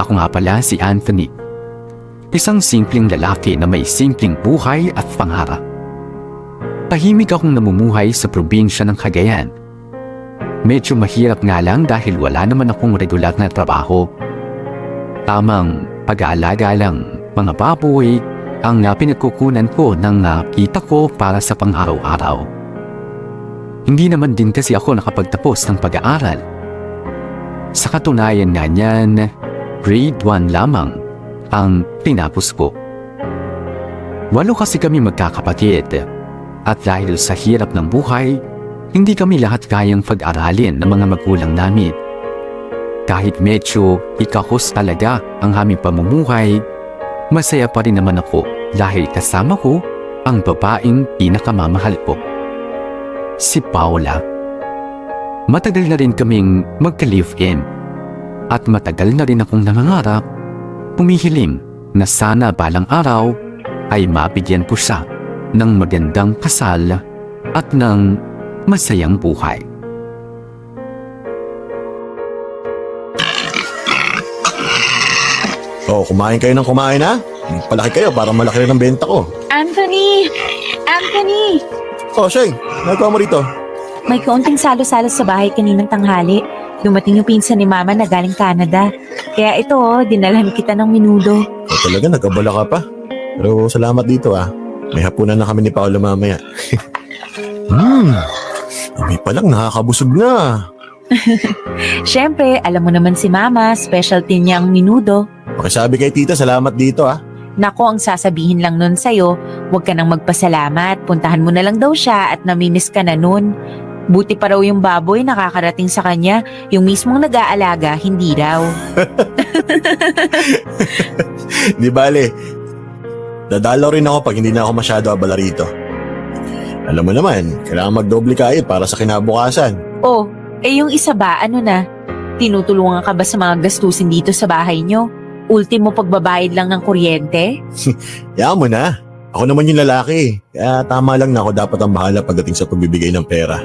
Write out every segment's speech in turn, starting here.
Ako nga pala si Anthony. Isang simpleng lalaki na may simpleng buhay at pangarap. Tahimik akong namumuhay sa probinsya ng Cagayan. Medyo mahirap nga lang dahil wala naman akong regular na trabaho. Tamang pag-aalaga lang mga baboy ang pinagkukunan ko ng kita ko para sa pang-araw-araw. Hindi naman din kasi ako nakapagtapos ng pag-aaral. Sa katunayan nga niyan, grade 1 lamang ang tinapos ko. 8 kasi kami magkakapatid at dahil sa hirap ng buhay, hindi kami lahat kayang pag-aralin ng mga magulang namin. Kahit medyo ikahos talaga ang aming pamumuhay, masaya pa rin naman ako dahil kasama ko ang babaeng pinakamamahal ko, si Paula. Matagal na rin kaming magka-live-in at matagal na rin akong nangangarap, humihiling na sana balang araw ay mabigyan ko siya ng magandang kasal at ng masayang buhay. Oh, kumain kayo ng kumain ha? Palaki kayo para malaki rin ang benta ko. Anthony! Anthony! Oh, Sheng, nagawa mo rito? May kaunting salo-salo sa bahay kaninang tanghali. Dumating yung pinsan ni Mama na galing Canada. Kaya ito, dinalhan kita ng minudo. Oh, talaga, nagkabala ka pa. Pero salamat dito ah. May hapunan na kami ni Paolo mamaya. Amoy pa lang, nakakabusog na. Siyempre, alam mo naman si Mama, specialty niya ang minudo. Pakisabi kay tita, salamat dito ah. Nako, ang sasabihin lang nun sa'yo, huwag ka nang magpasalamat. Puntahan mo na lang daw siya at namimiss ka na nun. Buti pa raw yung baboy nakakarating sa kanya, yung mismong nag-aalaga, hindi raw. Di bale, dadalaw rin ako pag hindi na ako masyado abala rito. Alam mo naman, kailangan magdoble kayod para sa kinabukasan. Oh, yung isa ba, ano na? Tinutulungan ka ba sa mga gastusin dito sa bahay nyo? Ultimo pagbabayad lang ng kuryente? Yaan mo na. Ako naman yung lalaki. Kaya tama lang na ako dapat ang bahala pagdating sa pagbibigay ng pera.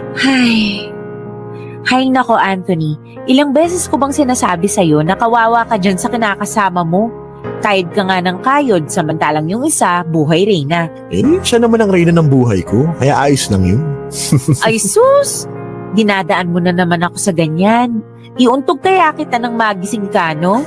Hay nako Anthony, ilang beses ko bang sinasabi sa'yo na kawawa ka dyan sa kinakasama mo? Kayod ka nga ng kayod, samantalang yung isa, buhay reyna. Siya naman ang reyna ng buhay ko. Kaya ayos lang yun. Ay sus! Dinadaan mo na naman ako sa ganyan. Iuntog kaya kita ng magising ka, no?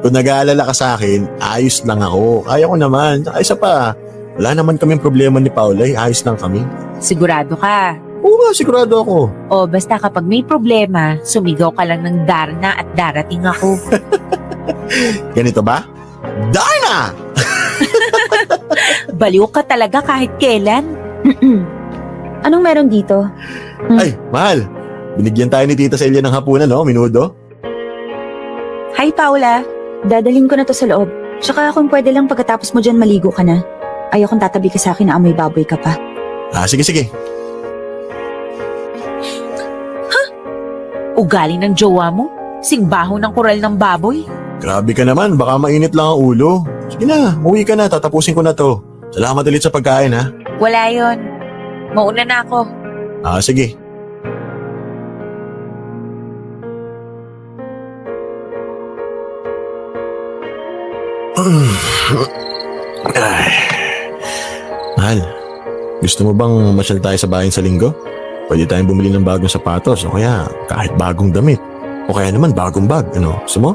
Kung nag-aalala ka sa akin, ayos lang ako. Kaya ko naman. Saka isa pa, wala naman kaming problema ni Paula. Ayos lang kami. Sigurado ka. Oo nga, sigurado ako. O basta kapag may problema, sumigaw ka lang ng Darna at darating ako. Ganito ba? Darna! Baliw ka talaga kahit kailan. Anong meron dito? Ay, mahal. Binigyan tayo ni Tita Celia ng hapunan, no? Minudo. Hi Paula. Dadalhin ko na to sa loob. Tsaka kung pwede lang pagkatapos mo dyan maligo ka na. Ayokong tatabi ka sa akin na amoy baboy ka pa. Sige, sige. Ugali ng jowa mo? Singbaho ng koral ng baboy? Grabe ka naman, baka mainit lang ang ulo. Sige na, uwi ka na, tatapusin ko na to. Salamat ulit sa pagkain, ha? Wala yon. Mauna na ako. Sige. Ay. Mahal, gusto mo bang masyal tayo sa bayan sa linggo? Pwede tayong bumili ng bagong sapatos o kaya kahit bagong damit. O kaya naman bagong bag, ano? Gusto mo?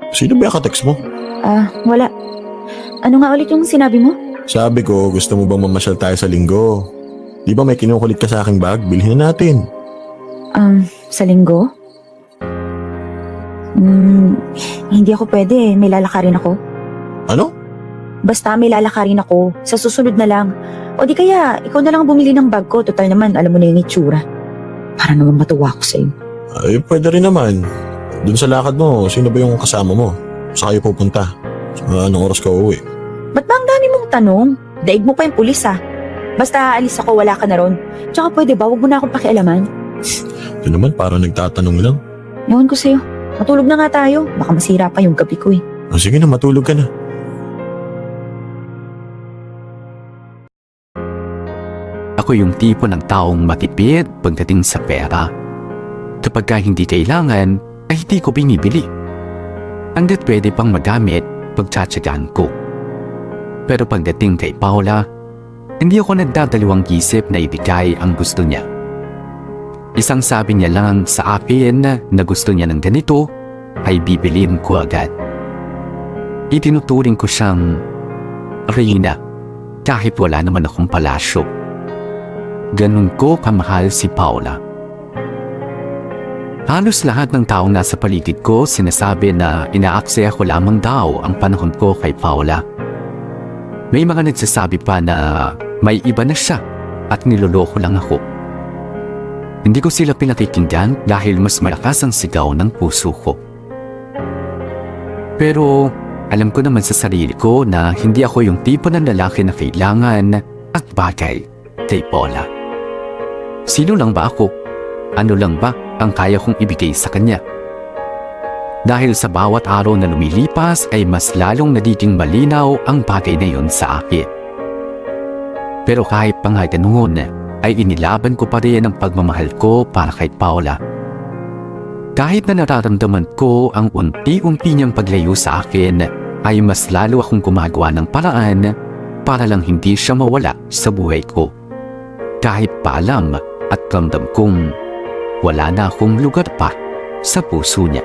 Sino ba yung katext mo? Wala. Ano nga ulit yung sinabi mo? Sabi ko, gusto mo bang mamasyal tayo sa linggo? Di ba may kinukulit ka sa aking bag? Bilhin na natin. Sa linggo? Hindi ako pwede. May lalakarin ako. Ano? Basta may lalakarin ako. Sa susunod na lang. O di kaya, ikaw na lang ang bumili ng bag ko. Total naman, alam mo na yung itsura. Para naman matuwa ko sa'yo. Ay, pwede rin naman. Doon sa lakad mo, sino ba yung kasama mo? Saan kayo pupunta? Anong oras ka uuwi? Ba't ba ang dami mong tanong? Daig mo pa yung pulis Basta aalis ako, wala ka na ron. Tsaka pwede ba, huwag mo na akong pakialaman. Ito naman, parang nagtatanong lang. Ewan ko sa'yo. Matulog na nga tayo. Baka masira pa yung gabi ko Sige na, matulog ka na. Ako yung tipo ng taong matipid pagdating sa pera. Kapag hindi kailangan, ay hindi ko binibili. Hanggat pwede pang magamit, pagtsatsagaan ko. Pero pagdating kay Paula, hindi ako nagdadalawang isip na ibigay ang gusto niya. Isang sabi niya lang sa akin na gusto niya ng ganito ay bibilin ko agad. Itinuturing ko siyang Reyna kahit wala naman akong palasyo. Ganun ko kamahal si Paula. Halos lahat ng taong nasa paligid ko sinasabi na inaaksaya ko lamang daw ang panahon ko kay Paula. May mga nagsasabi pa na may iba na siya at niloloko lang ako. Hindi ko sila pinakikinggan dahil mas malakas ang sigaw ng puso ko. Pero alam ko naman sa sarili ko na hindi ako yung tipo ng lalaki na kailangan at bagay kay Paula. Sino lang ba ako? Ano lang ba ang kaya kong ibigay sa kanya? Dahil sa bawat araw na lumilipas ay mas lalong nagiging malinaw ang bagay na yun sa akin. Pero kahit pa nga ganoon, ay inilaban ko pa rin ang pagmamahal ko para kay Paula. Kahit na nararamdaman ko ang unti-unti niyang paglayo sa akin, ay mas lalo akong gumagawa ng paraan para lang hindi siya mawala sa buhay ko. Kahit pa alam at ramdam kong wala na akong lugar pa sa puso niya.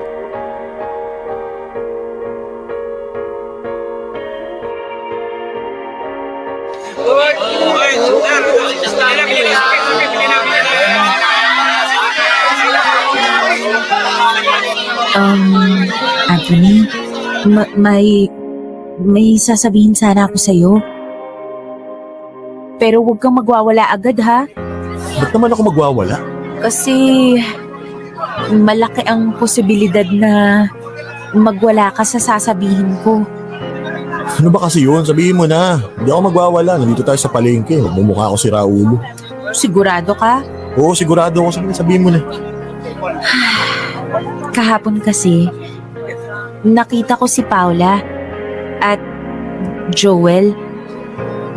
Anthony, may sasabihin sana ako sa'yo. Pero huwag kang magwawala agad, ha? Ba't naman ako magwawala? Kasi malaki ang posibilidad na magwala ka sa sasabihin ko. Ano ba kasi yun? Sabihin mo na. Hindi ako magwawala. Nandito tayo sa palengke. Magmumukha ako si Raulo. Sigurado ka? Oo, sigurado ako. Sabihin mo na. Kahapon kasi, nakita ko si Paula at Joel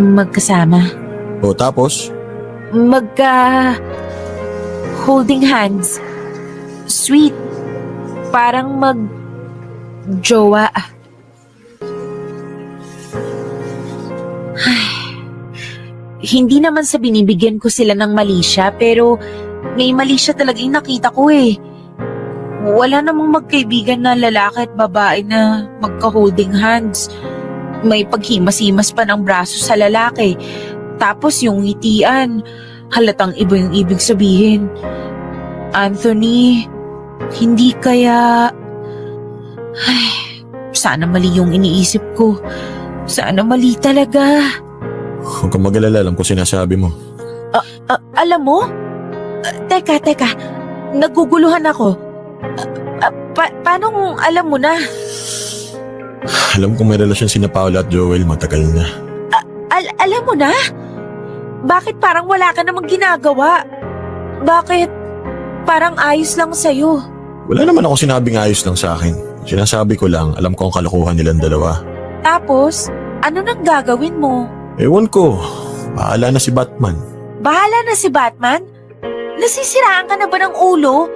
magkasama. O tapos? Holding hands. Sweet. Parang mag-jowa. Hindi naman sa binibigyan ko sila ng mali siya, pero may mali siya talaga yung nakita ko eh. Wala namang magkaibigan na lalaki at babae na magka-holding hands. May paghimas-himas pa ng braso sa lalaki. Tapos yung ngitian, halatang iba yung ibig sabihin. Anthony, hindi kaya... sana mali yung iniisip ko. Sana mali talaga. Huwag kang mag-alala. Alam ko sinasabi mo. Alam mo? Teka. Naguguluhan ako. Paano alam mo na? Alam kong may relasyon sina Paula at Joel. Matagal na. Alam mo na? Bakit parang wala ka namang ginagawa? Bakit parang ayos lang sa'yo? Wala naman ako sinabing ayos lang sa akin. Sinasabi ko lang, alam ko ang kalokohan nilang dalawa. Tapos, ano nang gagawin mo? Ewan ko. Bahala na si Batman. Bahala na si Batman? Nasisiraan ka na ba ng ulo?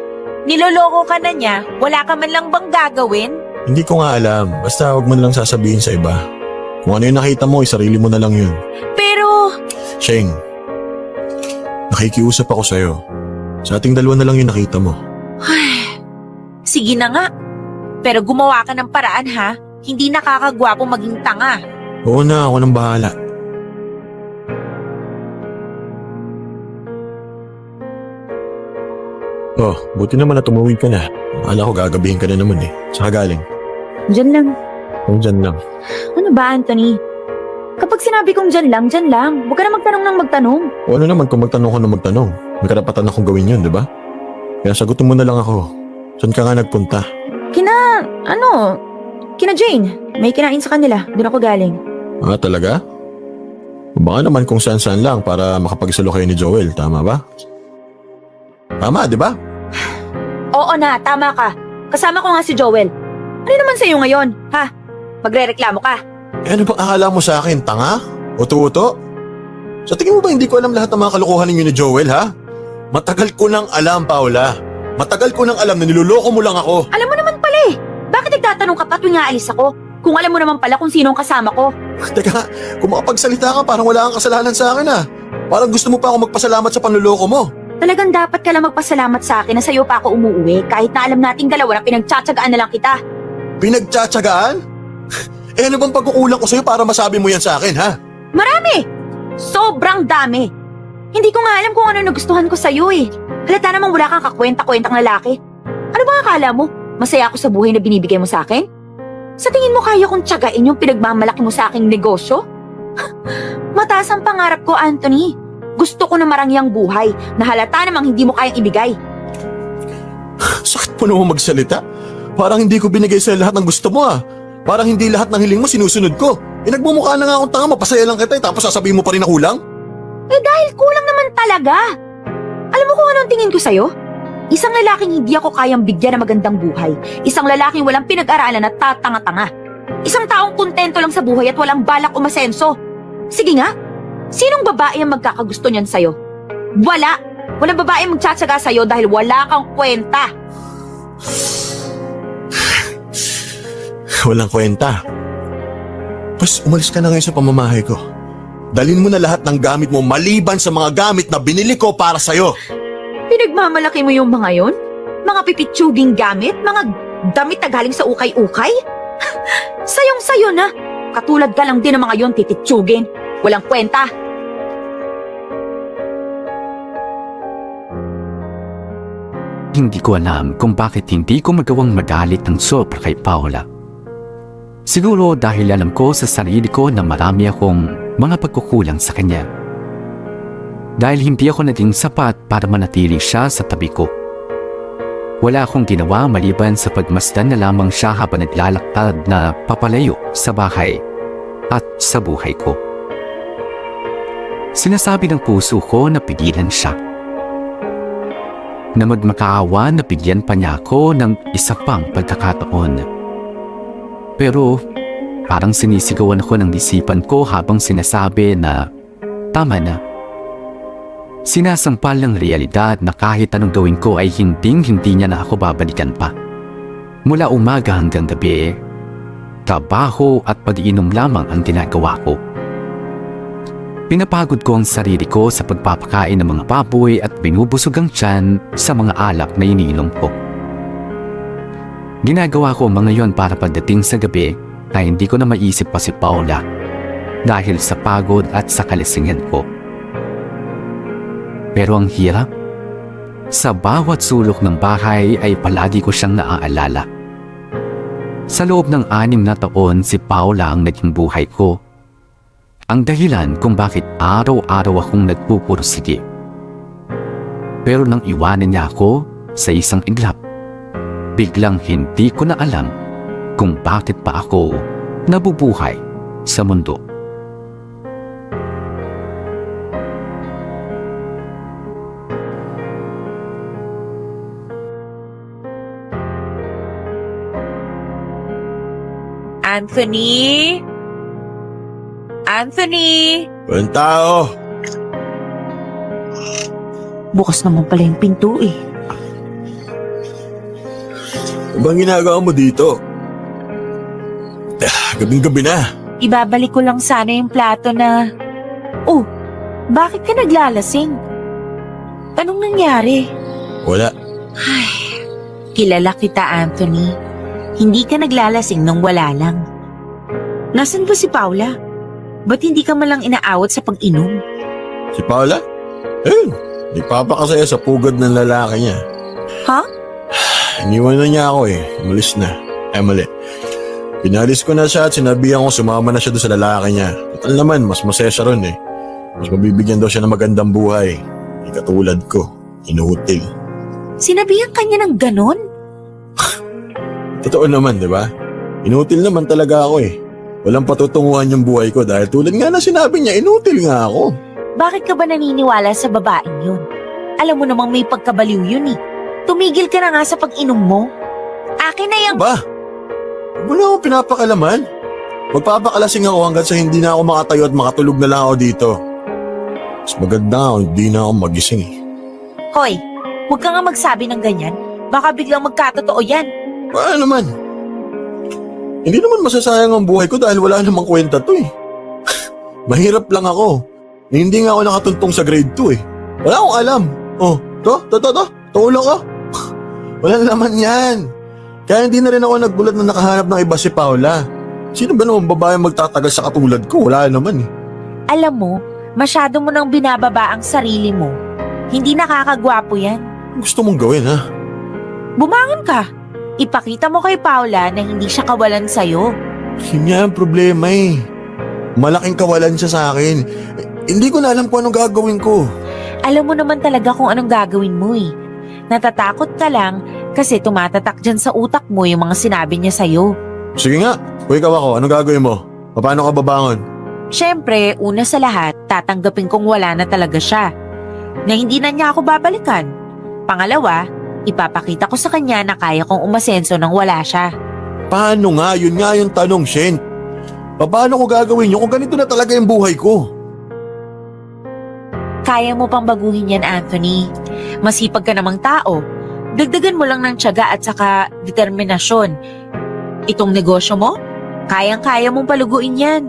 Niloloko ka na niya? Wala ka man lang bang gagawin? Hindi ko nga alam. Basta huwag mo na lang sasabihin sa iba. Kung ano yung nakita mo, sarili mo na lang yun. Pero... Sheng, nakikiusap ako sa'yo. Sa ating dalawa na lang yung nakita mo. Sige na nga. Pero gumawa ka ng paraan ha. Hindi nakakagwapo maging tanga. Oo na, ako nang bahala. Oh, buti naman na tumawid ka na. Akala ko gagabihin ka na naman eh. Saan ka galing? Diyan lang. Diyan lang. Ano ba, Anthony? Kapag sinabi kong dyan lang, dyan lang. Huwag ka na magtanong ng magtanong. O ano naman kung magtanong ko na magtanong? May karapatan akong gawin yun, di ba? Kaya sagutin mo na lang ako. Saan ka nga nagpunta? Kina Jane. May kinain sa kanila. Doon ako galing. Ah, talaga? Baka naman kung saan-saan lang para makapagsalo kayo ni Joel, tama ba? Tama, di ba? Oo na, tama ka. Kasama ko nga si Joel. Ano naman sa'yo ngayon, ha? Magre-reklamo ka? Eh ano bang akala mo sa akin, tanga? Uto-uto? Sa tingin mo ba hindi ko alam lahat ng mga kalokohan ninyo ni Joel, ha? Matagal ko nang alam, Paula. Matagal ko nang alam na niloloko mo lang ako. Alam mo naman pala eh. Bakit nagtatanong ka pa tuwing aalis ako? Kung alam mo naman pala kung sino ang kasama ko. Teka, kung makapagsalita ka, parang wala kang kasalanan sa akin ah. Parang gusto mo pa ako magpasalamat sa panloloko mo. Talagang dapat ka lang magpasalamat sa akin na sa'yo pa ako umuwi kahit na alam nating dalawa na pinagtsatsagaan na lang kita. Pinagtsatsagaan? Eh ano bang pagkukulang ko sa'yo para masabi mo yan sa akin, ha? Marami! Sobrang dami! Hindi ko nga alam kung ano nagustuhan ko sa'yo eh. Halata namang wala kang kakwenta-kwentang lalaki. Ano ba akala mo? Masaya ako sa buhay na binibigay mo sa akin? Sa tingin mo kaya kong tiyagain yung pinagmamalaki mo sa aking negosyo? Mataas ang pangarap ko, Anthony. Gusto ko na marangyang buhay na halata namang hindi mo kayang ibigay. Sakit po naman magsalita. Parang hindi ko binigay sa'yo lahat ng gusto mo ah. Parang hindi lahat ng hiling mo sinusunod ko. Nagmumukha na nga akong tanga, mapasaya lang kita tapos sasabihin mo pa rin na kulang? Eh dahil kulang naman talaga. Alam mo kung anong tingin ko sa'yo? Isang lalaking hindi ako kayang bigyan ng magandang buhay. Isang lalaking walang pinag-aralan at tatanga-tanga. Isang taong kontento lang sa buhay at walang balak umasenso. Sige nga, sinong babae ang magkakagusto niyan sa'yo? Wala! Walang babae magtsatsaga sa'yo dahil wala kang kwenta. Walang kwenta. Pues umalis ka na ngayon sa pamamahay ko. Dalhin mo na lahat ng gamit mo maliban sa mga gamit na binili ko para sa'yo. Pinagmamalaki mo yung mga yon? Mga pipitsuging gamit? Mga damit na galing sa ukay-ukay? Sayong-sayo na. Katulad ka lang din ng mga yon tititsugin. Walang kwenta. Hindi ko alam kung bakit hindi ko magawang magalit ng sobra kay Paula. Siguro dahil alam ko sa sarili ko na marami akong mga pagkukulang sa kanya. Dahil hindi ako naging sapat para manatili siya sa tabi ko. Wala akong ginawa maliban sa pagmasdan na lamang siya habang naglalakad na papalayo sa bahay at sa buhay ko. Sinasabi ng puso ko na pigilan siya. Na magmakaawa na bigyan pa niya ako ng isa pang pagkakataon. Pero parang sinisigawan ako ng isipan ko habang sinasabi na tama na. Sinasampal ng realidad na kahit anong gawin ko ay hindi niya na ako babalikan pa. Mula umaga hanggang gabi, trabaho at pag-iinom lamang ang ginagawa ko. Pinapagod ko ang sarili ko sa pagpapakain ng mga baboy at binubusog ang tiyan sa mga alak na iniinom ko. Ginagawa ko mga yon para pagdating sa gabi na hindi ko na maisip pa si Paula dahil sa pagod at sa kalasingan ko. Pero ang hirap, sa bawat sulok ng bahay ay palagi ko siyang naaalala. Sa loob ng 6 na taon si Paula ang naging buhay ko. Ang dahilan kung bakit araw-araw akong nagpupursige. Pero nang iwanan niya ako sa isang iglap, biglang hindi ko na alam kung bakit pa ako nabubuhay sa mundo. Anthony? Anthony? Walang tao. Bukas naman pala yung pinto eh. Ano bang ginagawa mo dito? Gabing-gabi na. Ibabalik ko lang sana yung plato na... Oh, bakit ka naglalasing? Anong nangyari? Wala. Kilala kita, Anthony. Hindi ka naglalasing nang wala lang. Nasaan ba si Paula? Ba't hindi ka malang inaawat sa pag-inom? Si Paula? Ayun, nagpapakasaya sa pugad ng lalaki niya. Ha? Iniwan na niya ako eh. Umalis na. Mali. Pinalis ko na siya at sinabihan ko sumama na siya doon sa lalaki niya. Total naman, mas masaya siya ron eh. Mas mabibigyan daw siya ng magandang buhay. Hindi katulad ko, inuutil. Sinabihan ka niya ng ganon? Totoo naman, di ba? Inutil naman talaga ako eh. Walang patutunguhan yung buhay ko dahil tulad nga na sinabi niya, inutil nga ako. Bakit ka ba naniniwala sa babaeng yun? Alam mo namang may pagkabaliw yun eh. Tumigil ka na nga sa pag-inom mo. Akin na yung... Ba? Wala akong pinapakalaman. Magpapakalasing ako hanggang sa hindi na ako makatayo at makatulog na lang ako dito. Mas maganda nga kung hindi na ako magising eh. Hoy, huwag ka nga magsabi ng ganyan. Baka biglang magkatotoo yan. Paano naman? Hindi naman masasayang ang buhay ko dahil wala namang kwenta to eh. Mahirap lang ako. Hindi nga ako nakatuntong sa grade 2 eh. Wala akong alam. Oh, tulong ko. Wala naman yan. Kaya hindi na rin ako nagbulat na nakahanap ng iba si Paula. Sino ba naman babae magtatagal sa katulad ko? Wala naman eh. Alam mo, masyado mo nang binababa ang sarili mo. Hindi nakakagwapo yan. Gusto mong gawin ha? Bumangon ka. Ipakita mo kay Paula na hindi siya kawalan sa'yo. Yun nga ang problema eh. Malaking kawalan siya sa akin. Hindi ko na alam kung anong gagawin ko. Alam mo naman talaga kung anong gagawin mo eh. Natatakot ka lang kasi tumatatak dyan sa utak mo yung mga sinabi niya sa'yo. Sige nga, kung ikaw ako, anong gagawin mo? Paano ka babangon? Siyempre, una sa lahat, tatanggapin kong wala na talaga siya. Na hindi na niya ako babalikan. Pangalawa, ipapakita ko sa kanya na kaya kong umasenso nang wala siya. Paano nga? Yun nga yung tanong, Shen. Paano ko gagawin yun kung ganito na talaga yung buhay ko? Kaya mo pang baguhin yan, Anthony. Masipag ka namang tao. Dagdagan mo lang ng tiyaga at saka determinasyon. Itong negosyo mo, kayang-kaya mong paluguin yan.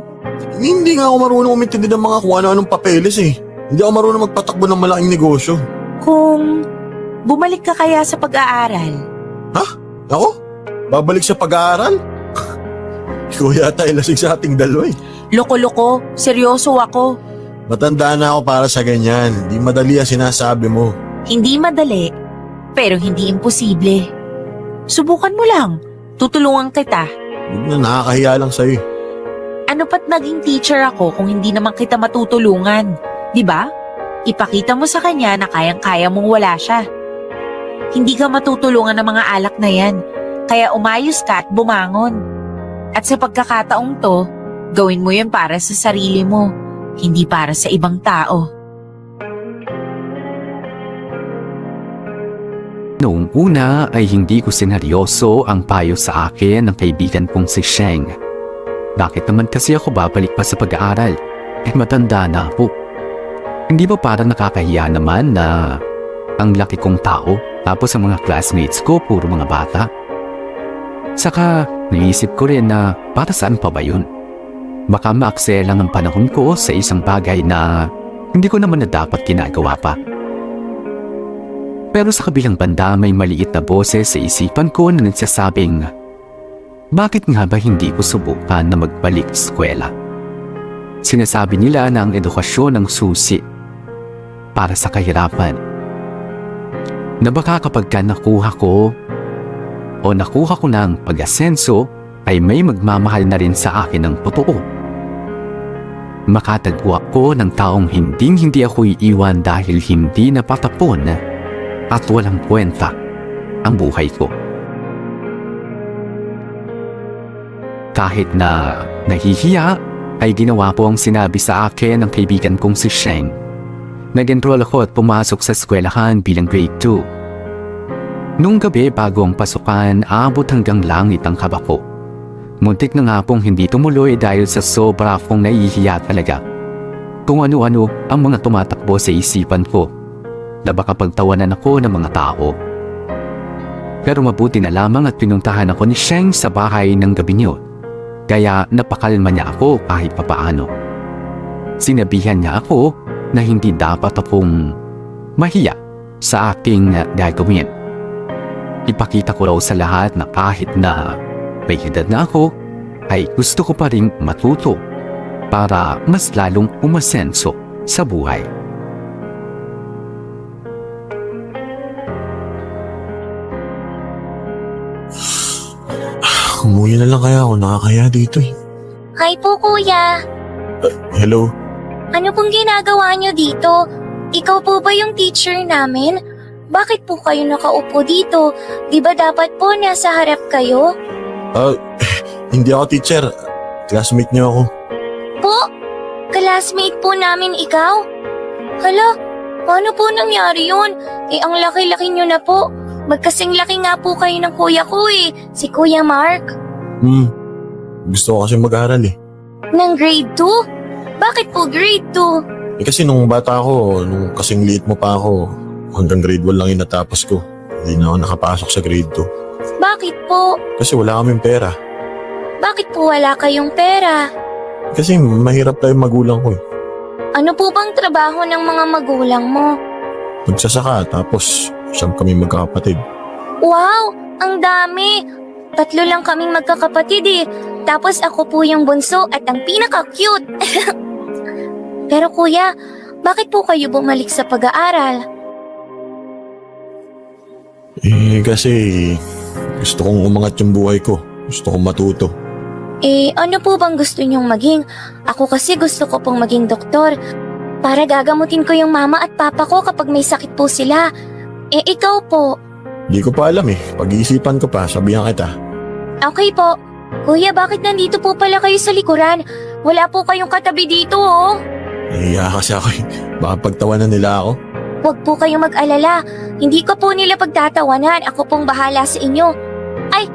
Hindi nga ako marunong umintindi ng mga kung ano-anong papeles eh. Hindi ako marunong magpatakbo ng malaking negosyo. Kung bumalik ka kaya sa pag-aaral, Ako? Babalik sa pag-aaral? Ikaw yata ilasing sa ating dalawa eh. loko-loko, seryoso ako. Matanda na ako para sa ganyan. Di madali ang sinasabi mo. Hindi madali, pero hindi imposible. Subukan mo lang. Tutulungan kita. Hindi na nakakahiya lang sa'yo eh. Ano pa't naging teacher ako kung hindi naman kita matutulungan? Di ba? Ipakita mo sa kanya na kayang-kaya mong wala siya. Hindi ka matutulungan ng mga alak na yan, kaya umayos ka at bumangon. At sa pagkakataong to, gawin mo yun para sa sarili mo, hindi para sa ibang tao. Noong una ay hindi ko sineryoso ang payo sa akin ng kaibigan kong si Sheng. Bakit naman kasi ako babalik pa sa pag-aaral? Matanda na ako. Hindi ba parang nakakahiya naman na ang laki kong tao tapos ang mga classmates ko puro mga bata? Saka naisip ko rin na para saan pa ba yun? Baka maaksaya lang ang panahon ko sa isang bagay na hindi ko naman na dapat ginagawa pa. Pero sa kabilang banda may maliit na boses sa isipan ko na nagsasabing, bakit nga ba hindi ko subukan na magbalik sa eskwela? Sinasabi nila na ang edukasyon ang susi para sa kahirapan. Na baka kapag nakuha ko ng pag-asenso ay may magmamahal na rin sa akin ng totoo. Makatagpo ako ng taong hindi ako iiwan dahil hindi napatapon at walang kwenta ang buhay ko. Kahit na nahihiya, ay ginawa po ang sinabi sa akin ng kaibigan kong si Sheng. Nag-enroll ako at pumasok sa eskwelahan bilang grade 2. Nung gabi bago ang pasukan, aabot hanggang langit ang kaba ko. Muntik na nga pong hindi tumuloy dahil sa sobra akong nahihiya talaga. Kung ano-ano ang mga tumatakbo sa isipan ko na baka pagtawanan ako ng mga tao. Pero mabuti na lamang at pinuntahan ako ni Sheng sa bahay ng gabi niyo. Kaya napakalma niya ako kahit papaano. Sinabihan niya ako na hindi dapat akong mahiya sa aking gagawin. Ipakita ko raw sa lahat na kahit na may edad na ako, ay gusto ko pa rin matuto para mas lalong umasenso sa buhay. Umuwi na lang kaya ako, nakakaya dito eh. Hi po, kuya. Hello? Ano pong ginagawa niyo dito? Ikaw po ba yung teacher namin? Bakit po kayo nakaupo dito? Di ba dapat po nasa harap kayo? Hindi ako teacher. Classmate niyo ako. Po? Classmate po namin ikaw? Hala, paano po nangyari yun? Ang laki-laki niyo na po. Magkasing laki nga po kayo ng kuya ko eh, si Kuya Mark. Gusto ko kasi mag-aral eh. Ng grade 2? Bakit po grade 2? Kasi nung bata ako, nung kasing liit mo pa ako, hanggang grade 1 lang yung natapos ko. hindi na ako nakapasok sa grade 2. Bakit po? Kasi wala kaming pera. Bakit po wala kayong pera? Kasi mahirap lang yung magulang ko eh. Ano po bang trabaho ng mga magulang mo? Magsasaka tapos siyam kami magkakapatid. Wow! Ang dami! 3 lang kaming magkakapatid eh. Tapos ako po yung bunso at ang pinaka-cute. Pero kuya, bakit po kayo bumalik sa pag-aaral? Kasi gusto kong umangat yung buhay ko. Gusto kong matuto. Ano po bang gusto niyong maging? Ako kasi gusto ko pong maging doktor. Para gagamutin ko yung mama at papa ko kapag may sakit po sila. Ikaw po. Di ko pa alam eh. Pag-iisipan ko pa, sabihan kita. Okay po. Kuya, bakit nandito po pala kayo sa likuran? Wala po kayong katabi dito oh. Nahiya kasi ako eh. Baka pagtawanan nila ako. Huwag po kayong mag-alala. Hindi ko po nila pagtatawanan. Ako pong bahala sa inyo. Ay,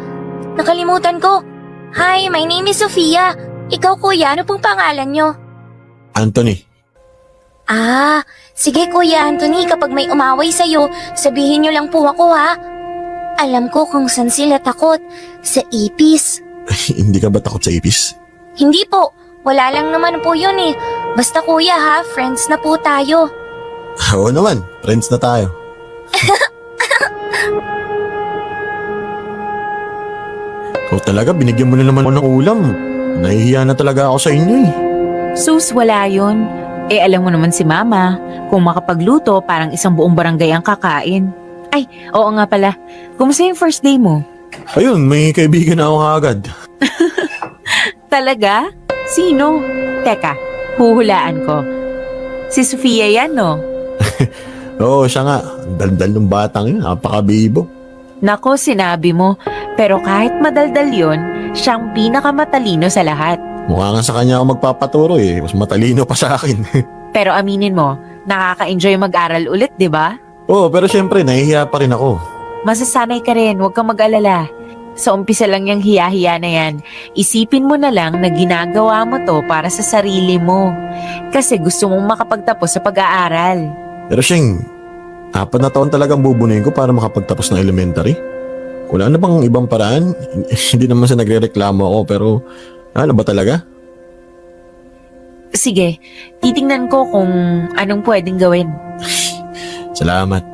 nakalimutan ko. Hi, my name is Sofia. Ikaw kuya, ano pong pangalan nyo? Anthony. Sige Kuya Anthony, kapag may umaway sa'yo, sabihin nyo lang po ako ha. Alam ko kung saan sila takot. Sa ipis. Hindi ka ba takot sa ipis? Hindi po, wala lang naman po yun eh. Basta kuya ha, friends na po tayo. Oo naman, friends na tayo. Ikaw talaga, binigyan mo na naman ako ng ulam. Nahihiya na talaga ako sa inyo eh. Sus, wala yun. Alam mo naman si Mama, kung makapagluto, parang isang buong barangay ang kakain. Ay, oo nga pala. Kumusta yung first day mo? Ayun, may kaibigan na ako agad. Talaga? Sino? Teka, huhulaan ko. Si Sofia yan, no? Oo, siya nga. Ang daldal ng batang yun, napakabibo. Nako, sinabi mo. Pero kahit madaldal yun, siyang pinakamatalino sa lahat. Mukha nga sa kanya ako magpapaturo eh. Mas matalino pa sa akin. Pero aminin mo, nakaka-enjoy mag-aral ulit, di ba? Oo, pero syempre, nahihiya pa rin ako. Masasanay ka rin, huwag kang mag-alala. Sa umpisa lang yung hiya-hiya na yan, isipin mo na lang na ginagawa mo to para sa sarili mo. Kasi gusto mong makapagtapos sa pag-aaral. Pero Sheng, 4 na taon talagang bubunuin ko para makapagtapos ng elementary. Wala na bang ibang paraan? Hindi naman sa nagre-reklamo ako, pero ano ba talaga? Sige, titingnan ko kung anong pwedeng gawin. Salamat.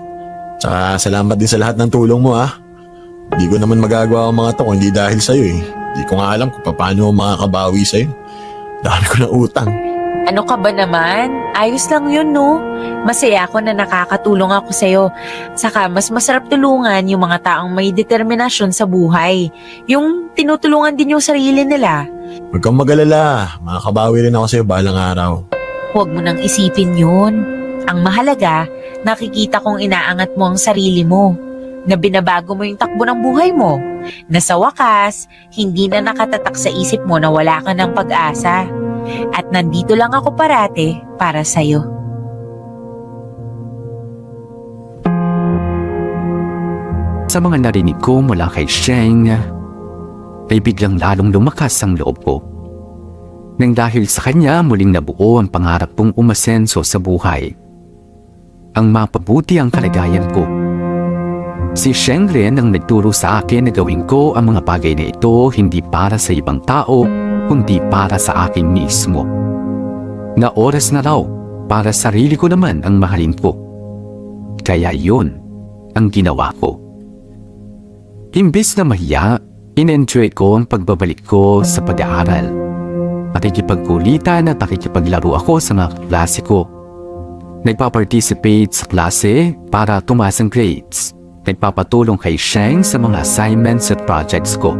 Tsaka salamat din sa lahat ng tulong mo ah. Hindi ko naman magagawa ang mga to kung hindi dahil sa'yo eh. Hindi ko nga alam kung paano ako makakabawi sa'yo. Dami ko ng utang. Ano ka ba naman? Ayos lang yun, no? Masaya ako na nakakatulong ako sa'yo. Saka mas masarap tulungan yung mga taong may determinasyon sa buhay. Yung tinutulungan din yung sarili nila. Huwag kang mag-alala. Makakabawi rin ako sa'yo balang araw. Huwag mo nang isipin yun. Ang mahalaga, nakikita kong inaangat mo ang sarili mo. Na binabago mo yung takbo ng buhay mo. Na sa wakas, hindi na nakatatak sa isip mo na wala ka ng pag-asa. At nandito lang ako parate para sa'yo. Sa mga narinig ko mula kay Sheng, ay biglang lalong lumakas ang loob ko. Nang dahil sa kanya muling nabuo ang pangarap kong umasenso sa buhay. Ang mapabuti ang kalagayan ko. Si Sheng rin ang nagturo sa akin na gawin ko ang mga bagay na ito hindi para sa ibang tao, kundi para sa akin mismo. Na oras na raw para sarili ko naman ang mahalin ko. Kaya yun ang ginawa ko. Imbis na mahiya, in-enjoy ko ang pagbabalik ko sa pag-aaral. Nakikipagkulitan at nakikipaglaro ako sa mga klase ko. Nagpa-participate sa klase para tumaas ang grades. Nagpapatulong kay Sheng sa mga assignments at projects ko.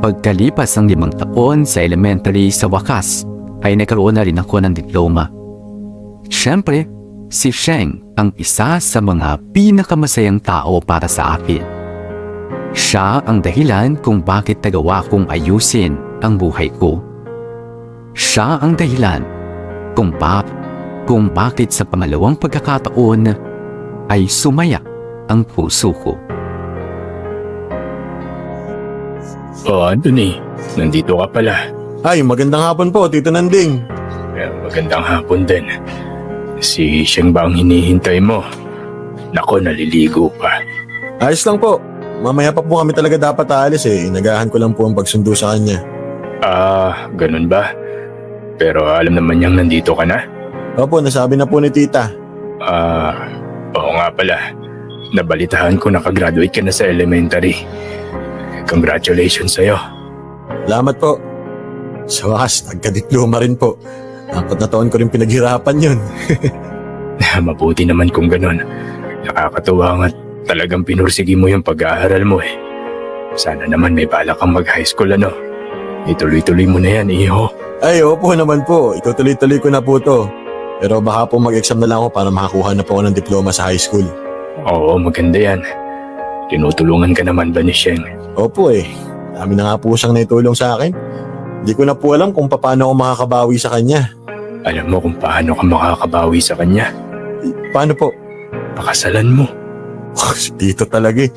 Pagkalipas ng 5 taon sa elementary sa wakas, ay nagkaroon na rin ako ng diploma. Siyempre, si Sheng ang isa sa mga pinakamasayang tao para sa akin. Siya ang dahilan kung bakit nagawa kong ayusin ang buhay ko. Siya ang dahilan kung bakit sa pangalawang pagkakataon ay sumaya ang puso ko. Oh, Anthony, nandito ka pala. Ay, magandang hapon po, Tito Nanding. Magandang hapon din. Si Sheng ba ang hinihintay mo? Nako, naliligo pa. Ayos lang po. Mamaya pa po kami talaga dapat aalis eh. Inagahan ko lang po ang pagsundo sa kanya. Ganun ba? Pero alam naman niyang nandito ka na? Opo, nasabi na po ni tita. Oo nga pala. Nabalitahan ko nakagraduate ka na sa elementary. Congratulations sa'yo. Salamat po. Sa wakas, nagkadiploma rin po. 4 na taon ko rin pinaghirapan yun. Mabuti naman kung ganun. Nakakatuwa nga talagang pinursigi mo yung pag-aaral mo eh. Sana naman may balak kang mag-high school ano. Ituloy-tuloy mo na yan, iho. Ay, opo naman po. Itutuloy-tuloy ko na po to. Pero baka po mag-exam na lang ako para makakuha na po ako ng diploma sa high school. Oo, maganda yan. Tinutulungan ka naman ba ni Sheng? Opo eh. Dami na nga po siyang naitulong sa akin. Hindi ko na po alam kung paano ako makakabawi sa kanya. Alam mo kung paano ka makakabawi sa kanya? Paano po? Pakasalan mo. Si Tito talaga eh.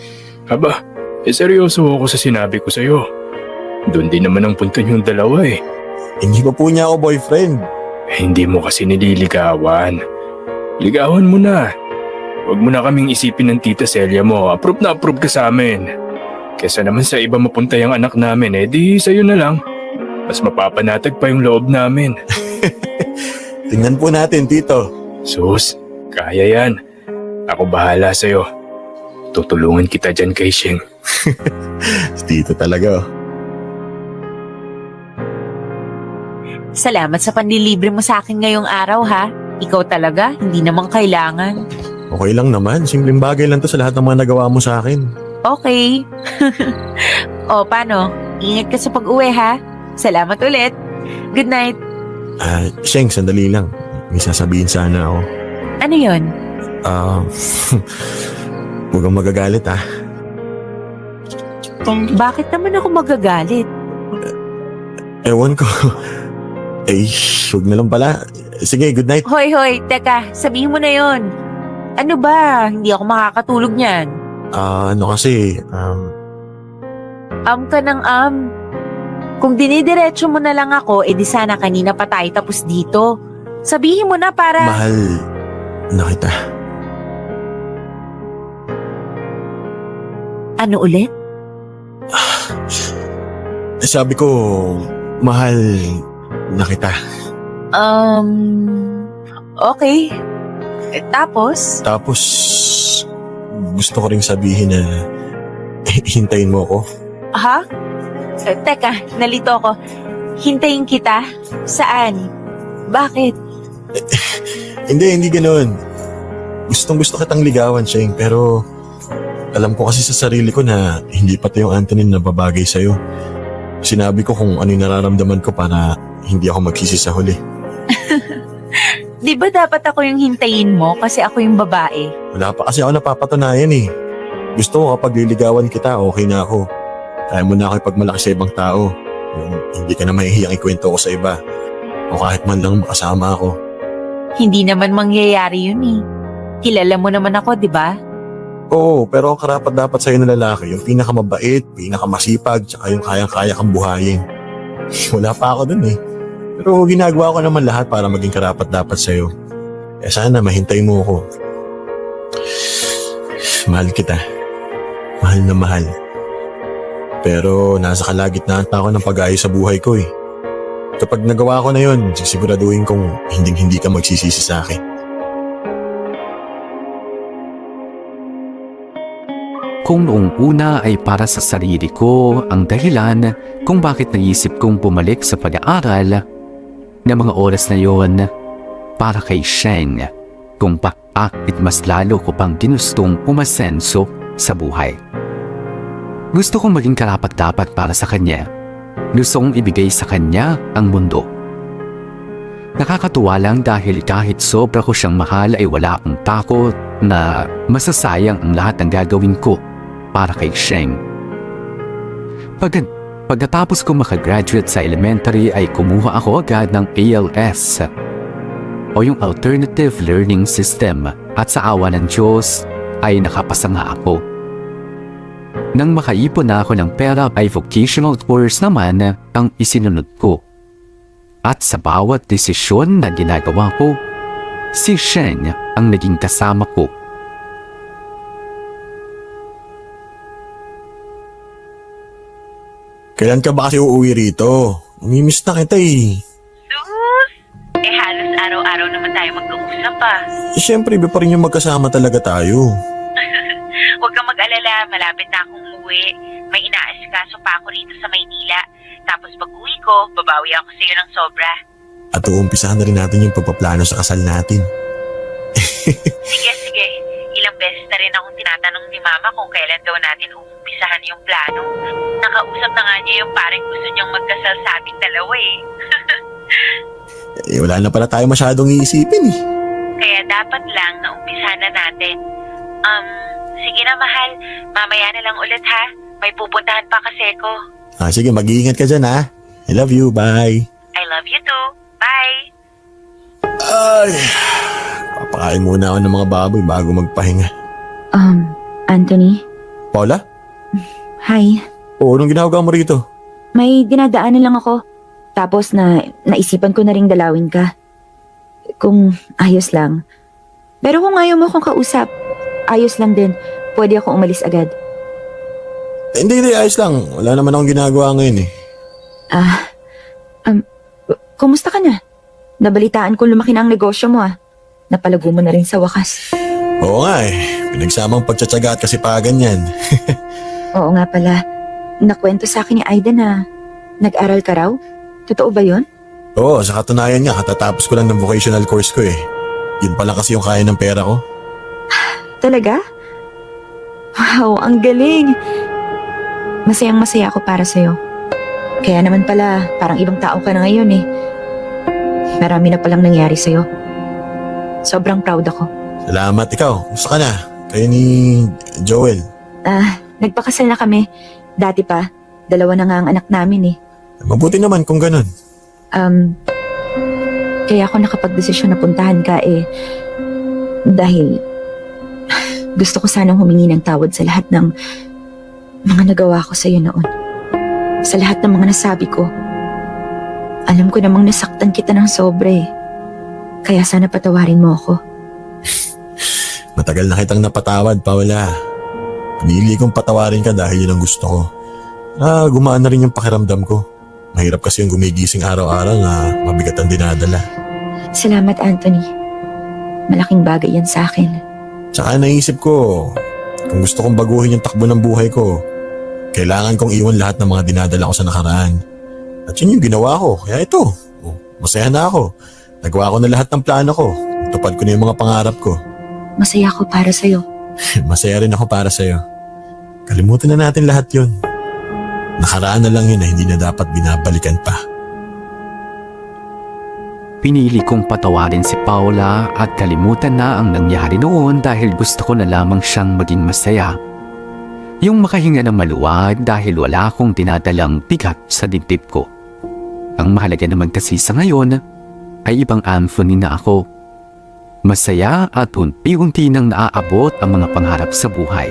Aba, seryoso ako sa sinabi ko sa'yo. Doon din naman ang punto niyong dalawa eh. Hindi pa po niya ako boyfriend. Hindi mo kasi nililigawan. Ligawan mo na. Huwag mo na kaming isipin ng tita Celia mo. Approve na approve ka sa amin. Kesa naman sa iba mapunta yung anak namin, di sa'yo na lang. Mas mapapanatag pa yung loob namin. Tingnan po natin, Tito. Sus, kaya yan. Ako bahala sa'yo. Tutulungan kita dyan kay Sheng. Si Tito talaga oh. Salamat sa panlilibre mo sa akin ngayong araw ha. Ikaw talaga, hindi naman kailangan. Okay lang naman. Simpleng bagay lang to sa lahat ng mga nagawa mo sa akin. Okay. O, paano? Ingat ka sa pag-uwi ha. Salamat ulit. Good night. Sheng, sandali lang. May sasabihin sana ako. Ano yun? Huwag kang magagalit ah. Bakit naman ako magagalit? Ewan ko. Huwag na lang pala. Sige, good night. Hoy, teka, sabihin mo na yon. Ano ba? Hindi ako makakatulog niyan. Ka ng Kung dinidiretso mo na lang ako, edi sana kanina pa tayo tapos dito. Sabihin mo na para... Mahal na kita. Ano ulit? Sabi ko, mahal na kita. Okay. Tapos? Tapos, gusto ko ring sabihin na hintayin mo ako. Ha? Teka, nalito ako. Hintayin kita? Saan? Bakit? Hindi ganoon. Gustong gusto kitang ligawan, Sheng, pero alam ko kasi sa sarili ko na hindi pa to yung Anthony na babagay sa'yo. Sinabi ko kung ano yung nararamdaman ko para hindi ako magsisi sa huli. Di ba dapat ako yung hintayin mo kasi ako yung babae? Wala pa kasi ako napapatunayan eh. Gusto ko kapag liligawan kita, okay na ako. Kaya mo na ako ipagmalaki sa ibang tao. Yung hindi ka na mahihiyang ikwento ko sa iba. O kahit man lang makasama ako. Hindi naman mangyayari yun eh. Kilala mo naman ako, di ba? Oo, pero ang karapat dapat sa'yo na lalaki, yung pinakamabait, pinakamasipag, tsaka yung kayang-kaya kang buhayin. Wala pa ako dun eh. Pero ginagawa ko naman lahat para maging karapat dapat sa'yo. Kaya sana mahintay mo ako. Mahal kita. Mahal na mahal. Pero nasa kalagitnaan pa ako ng pag-ayos sa buhay ko eh. Kapag nagawa ko na yun, sisiguraduhin kong hindi ka magsisisi sa akin. Kung noong una ay para sa sarili ko ang dahilan kung bakit naisip kong bumalik sa pag-aaral, na mga oras na yon para kay Sheng kung bakit mas lalo ko pang ginustong umasenso sa buhay. Gusto kong maging karapat-dapat para sa kanya. Gusto kong ibigay sa kanya ang mundo. Nakakatuwa lang dahil kahit sobra ko siyang mahal ay wala akong takot na masasayang ang lahat ng gagawin ko para kay Sheng. Pagkatapos ko makagraduate sa elementary ay kumuha ako agad ng ALS o yung Alternative Learning System at sa awa ng Diyos ay nakapasa nga ako. Nang makaipon na ako ng pera ay vocational course naman ang isinunod ko. At sa bawat desisyon na ginagawa ko, si Sheng ang naging kasama ko. Kailan ka ba kasi uuwi rito? Umimiss na kita eh. Sus! Halos araw-araw naman tayo magkausap ah. Siyempre, iba pa rin yung magkasama talaga tayo. Huwag kang mag-alala, malapit na akong umuwi. May inaasikaso pa ako rito sa Maynila. Tapos pag uwi ko, babawi ako sa iyo ng sobra. At uumpisahan na rin natin yung pagpaplano sa kasal natin. Sige. Ilang beses na rin akong tinatanong ni Mama kung kailan daw natin uumpisahan yung plano. Nakausap na nga niya yung parang gusto niyang magkasal sa ating dalawa eh. Wala na pala tayo masyadong iisipin eh. Kaya dapat lang na umpisahan na natin. Sige na mahal. Mamaya na lang ulit ha. May pupuntahan pa kasi ko. Sige, mag-iingat ka dyan ha. I love you, bye. I love you too. Bye! Ay, papakain muna ako ng mga baboy bago magpahinga. Anthony? Paula? Hi. Oo, anong ginagawa mo rito? May dinadaanan lang ako. Tapos naisipan ko na ring dalawin ka. Kung ayos lang. Pero kung ayaw mo akong kausap, ayos lang din. Pwede ako umalis agad. Hindi, ayos lang. Wala naman akong ginagawa ngayon eh. Kumusta ka na? Nabalitaan ko lumaki na ang negosyo mo Napalago mo na rin sa wakas. Oo nga eh. Pinagsamang pagtsatsaga at kasipagan yan. Oo nga pala. Nakwento sa akin ni Aida na nag-aral ka raw. Totoo ba yun? Oo, sa katunayan nga, katatapos ko lang ng vocational course ko eh. Yun pa lang kasi yung kaya ng pera ko. Talaga? Wow, ang galing. Masayang masaya ako para sa'yo. Kaya naman pala, parang ibang tao ka na ngayon eh. Marami na palang nangyari sa'yo. Sobrang proud ako. Salamat, ikaw. Gusto ka na? Kayo ni Joel. Nagpakasal na kami. Dati pa, 2 na nga ang anak namin eh. Mabuti naman kung ganun. Kaya ako nakapagdesisyon na puntahan ka eh. Dahil gusto ko sanang humingi ng tawad sa lahat ng mga nagawa ko sa'yo noon. Sa lahat ng mga nasabi ko. Alam ko namang nasaktan kita ng sobra eh. Kaya sana patawarin mo ako. Matagal na kitang napatawad, Paula. Pinili kong patawarin ka dahil yun ang gusto ko. Gumaan na rin yung pakiramdam ko. Mahirap kasi yung gumigising araw-araw na mabigat ang dinadala. Salamat, Anthony. Malaking bagay yan sa akin. Tsaka naisip ko, kung gusto kong baguhin yung takbo ng buhay ko, kailangan kong iwan lahat ng mga dinadala ko sa nakaraan. At yun yung ginawa ko. Kaya ito, masaya na ako. Nagawa ko na lahat ng plano ko. Tupad ko na yung mga pangarap ko. Masaya ako para sa'yo. Masaya rin ako para sa'yo. Kalimutan na natin lahat yun. Nakaraan na lang yun na hindi na dapat binabalikan pa. Pinili kong patawarin si Paula at kalimutan na ang nangyari noon dahil gusto ko na lamang siyang maging masaya. Yung makahinga ng maluwag dahil wala akong dinadalang bigat sa dibdib ko. Ang mahalaga naman kasi sa ngayon ay ibang Anthony na ako. Masaya at unti-unti nang naaabot ang mga pangarap sa buhay.